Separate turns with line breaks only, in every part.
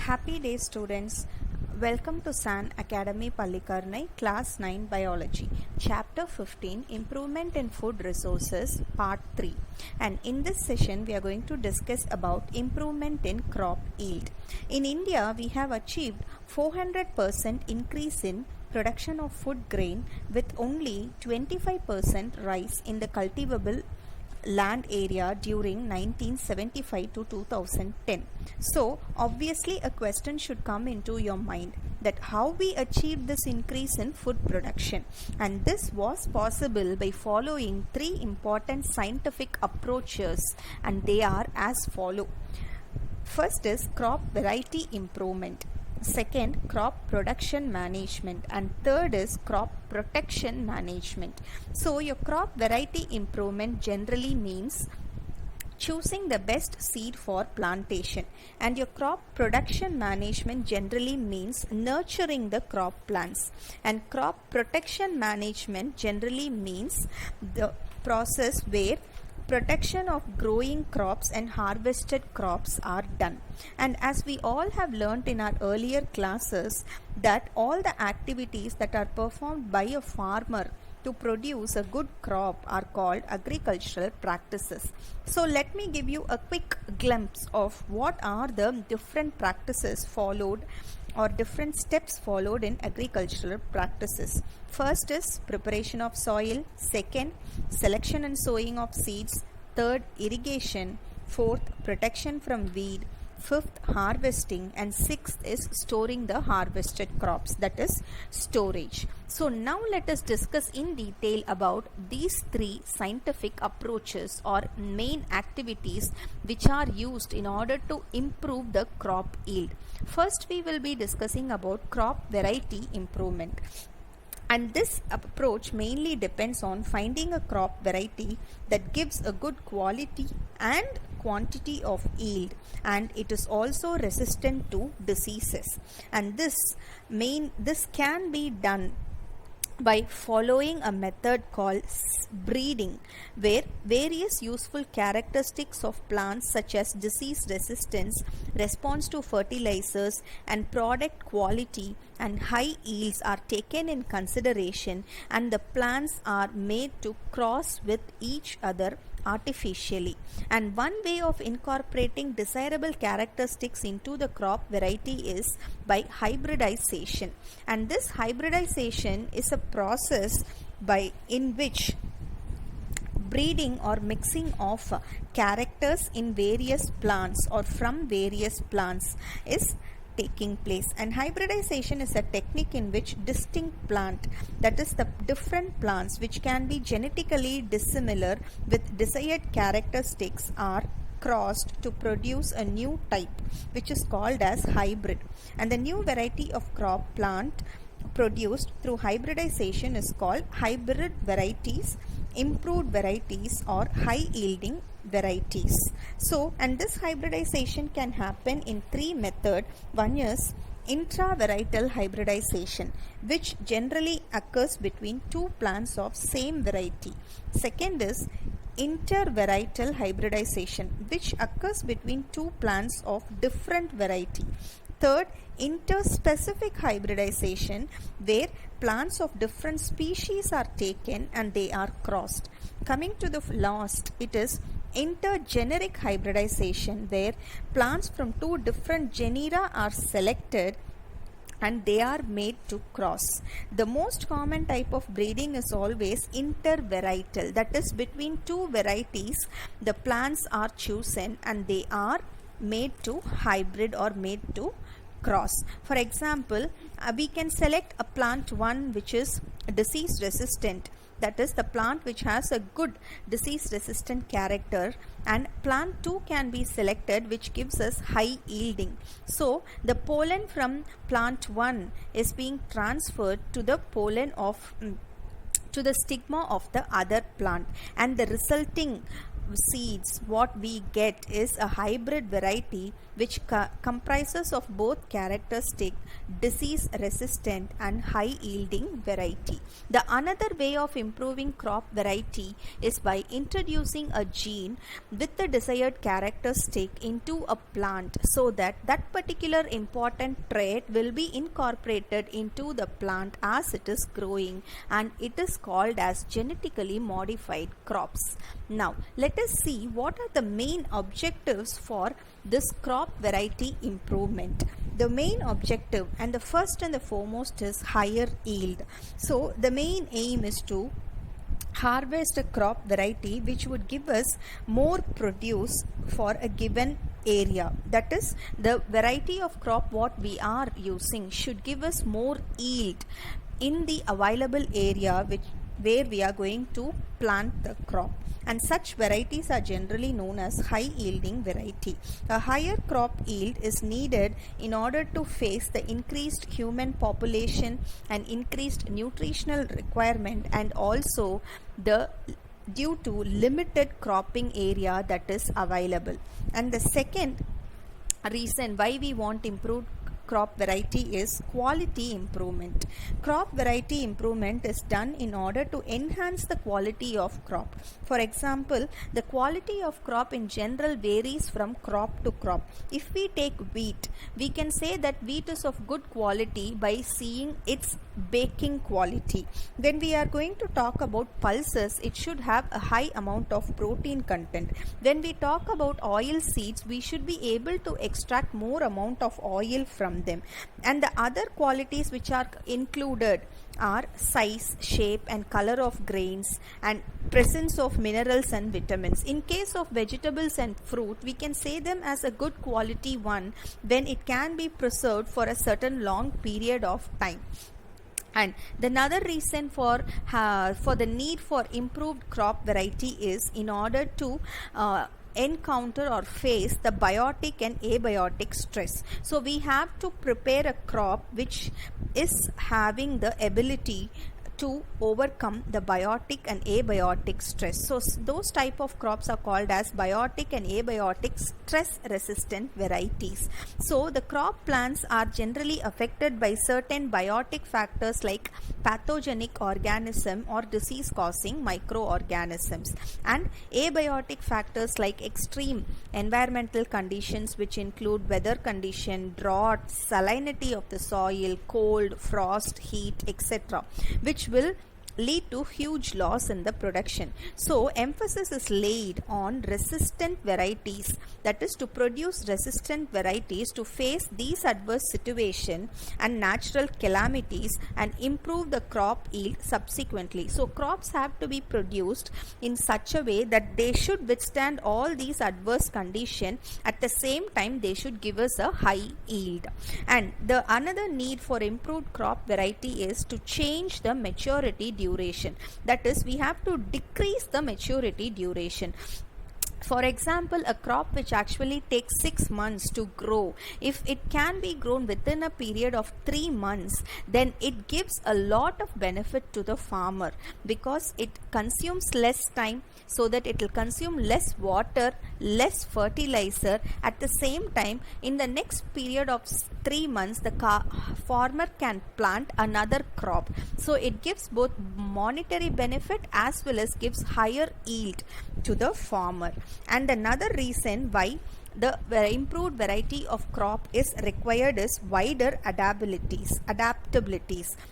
Happy day students. Welcome to SAN Academy Pallikarnai Class 9 Biology Chapter 15 Improvement in Food Resources Part 3, and in this session we are going to discuss about improvement in crop yield. In India we have achieved 400% increase in production of food grain with only 25% rise in the cultivable land area during 1975 to 2010. So obviously a question should come into your mind that how we achieved this increase in food production, and this was possible by following three important scientific approaches, and they are as follow. First is crop variety improvement, second crop production management, and third is crop protection management. So your crop variety improvement generally means choosing the best seed for plantation, and your crop production management generally means nurturing the crop plants, and crop protection management generally means the process where protection of growing crops and harvested crops are done. And as we all have learnt in our earlier classes, that all the activities that are performed by a farmer to produce a good crop are called agricultural practices. So let me give you a quick glimpse of what are the different practices followed or different steps followed in agricultural practices. First is preparation of soil, second selection and sowing of seeds, third irrigation, fourth protection from weed, fifth harvesting, and sixth is storing the harvested crops, that is storage. So now let us discuss in detail about these three scientific approaches or main activities which are used in order to improve the crop yield. First we will be discussing about crop variety improvement. And this approach mainly depends on finding a crop variety that gives a good quality and quantity of yield, and it is also resistant to diseases. And this can be done by following a method called breeding, where various useful characteristics of plants such as disease resistance, response to fertilizers, and product quality and high yields are taken in consideration, and the plants are made to cross with each other artificially. And one way of incorporating desirable characteristics into the crop variety is by hybridization, and this hybridization is a process in which breeding or mixing of characters in various plants or from various plants is taking place. And hybridization is a technique in which distinct plant, that is the different plants which can be genetically dissimilar with desired characteristics, are crossed to produce a new type which is called as hybrid. And the new variety of crop plant produced through hybridization is called hybrid varieties, improved varieties, or high yielding varieties. So, and this hybridization can happen in three methods. One is intravarietal hybridization, which generally occurs between two plants of same variety. Second is intervarietal hybridization, which occurs between two plants of different variety. Third, interspecific hybridization, where plants of different species are taken and they are crossed. Coming to the last, it is intergeneric hybridization, where plants from two different genera are selected and they are made to cross. The most common type of breeding is always intervarietal, that is between two varieties the plants are chosen and they are made to hybrid or made to cross. For example, we can select a plant 1 which is disease resistant, that is the plant which has a good disease resistant character, and plant 2 can be selected which gives us high yielding. So the pollen from plant 1 is being transferred to the pollen of to the stigma of the other plant, and the resulting seeds what we get is a hybrid variety which comprises of both characteristic disease resistant and high yielding variety. The another way of improving crop variety is by introducing a gene with the desired characteristic into a plant, so that that particular important trait will be incorporated into the plant as it is growing, and it is called as genetically modified crops. Now let us see what are the main objectives for this crop variety improvement. The main objective and the first and the foremost is higher yield. So the main aim is to harvest a crop variety which would give us more produce for a given area. That is, the variety of crop what we are using should give us more yield in the available area where we are going to plant the crop, and such varieties are generally known as high yielding variety. A higher crop yield is needed in order to face the increased human population and increased nutritional requirement, and also the due to limited cropping area that is available. And the second reason why we want improved crop variety is quality improvement. Crop variety improvement is done in order to enhance the quality of crop. For example, the quality of crop in general varies from crop to crop. If we take wheat, we can say that wheat is of good quality by seeing its baking quality. When we are going to talk about pulses, it should have a high amount of protein content. When we talk about oil seeds, we should be able to extract more amount of oil from them. And the other qualities which are included are size, shape and color of grains, and presence of minerals and vitamins. In case of vegetables and fruit, we can say them as a good quality one when it can be preserved for a certain long period of time. And the another reason for the need for improved crop variety is in order to encounter or face the biotic and abiotic stress. So we have to prepare a crop which is having the ability to overcome the biotic and abiotic stress. So those type of crops are called as biotic and abiotic stress resistant varieties. So the crop plants are generally affected by certain biotic factors like pathogenic organism or disease causing microorganisms, and abiotic factors like extreme environmental conditions which include weather condition, drought, salinity of the soil, cold, frost, heat, etc., which will lead to huge loss in the production. So emphasis is laid on resistant varieties, that is to produce resistant varieties to face these adverse situations and natural calamities and improve the crop yield subsequently. So crops have to be produced in such a way that they should withstand all these adverse conditions. At the same time, they should give us a high yield. And the another need for improved crop variety is to change the maturity duration. That is, we have to decrease the maturity duration. For example, a crop which actually takes 6 months to grow, if it can be grown within a period of 3 months, then it gives a lot of benefit to the farmer, because it consumes less time, so that it will consume less water, less fertilizer. At the same time, in the next period of 3 months, the farmer can plant another crop. So it gives both monetary benefit as well as gives higher yield to the farmer. And another reason why the improved variety of crop is required is wider adaptabilities.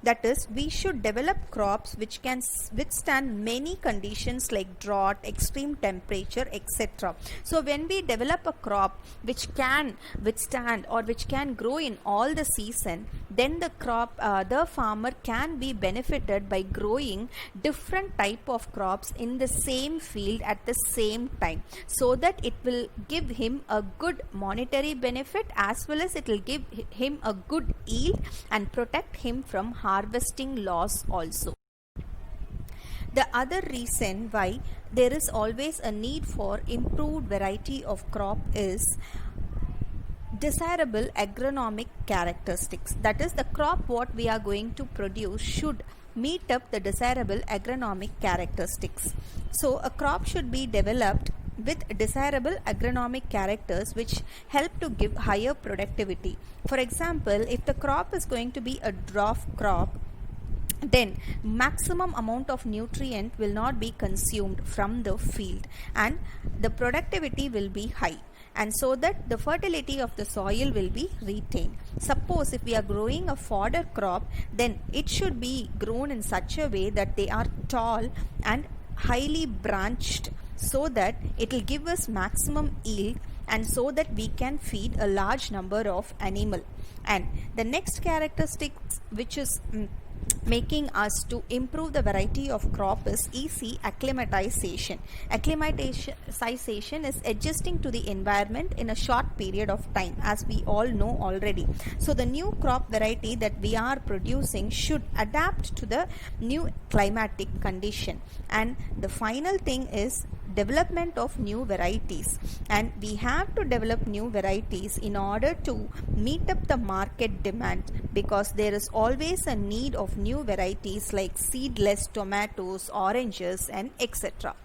That is, we should develop crops which can withstand many conditions like drought, extreme temperature, etc. So when we develop a crop which can withstand or which can grow in all the season, then the crop, the farmer can be benefited by growing different type of crops in the same field at the same time, so that it will give him a good monetary benefit as well as it will give him a good yield and protect him from harvesting loss also. The other reason why there is always a need for improved variety of crop is desirable agronomic characteristics. That is, the crop what we are going to produce should meet up the desirable agronomic characteristics. So a crop should be developed with desirable agronomic characters which help to give higher productivity. For example, if the crop is going to be a dwarf crop, then maximum amount of nutrient will not be consumed from the field and the productivity will be high, and so that the fertility of the soil will be retained. Suppose if we are growing a fodder crop, then it should be grown in such a way that they are tall and highly branched, so that it will give us maximum yield and so that we can feed a large number of animal. And the next characteristics which is making us to improve the variety of crop is easy acclimatization. Acclimatization is adjusting to the environment in a short period of time, as we all know already. So the new crop variety that we are producing should adapt to the new climatic condition. And the final thing is development of new varieties, and we have to develop new varieties in order to meet up the market demand, because there is always a need of new varieties like seedless tomatoes, oranges, and etc.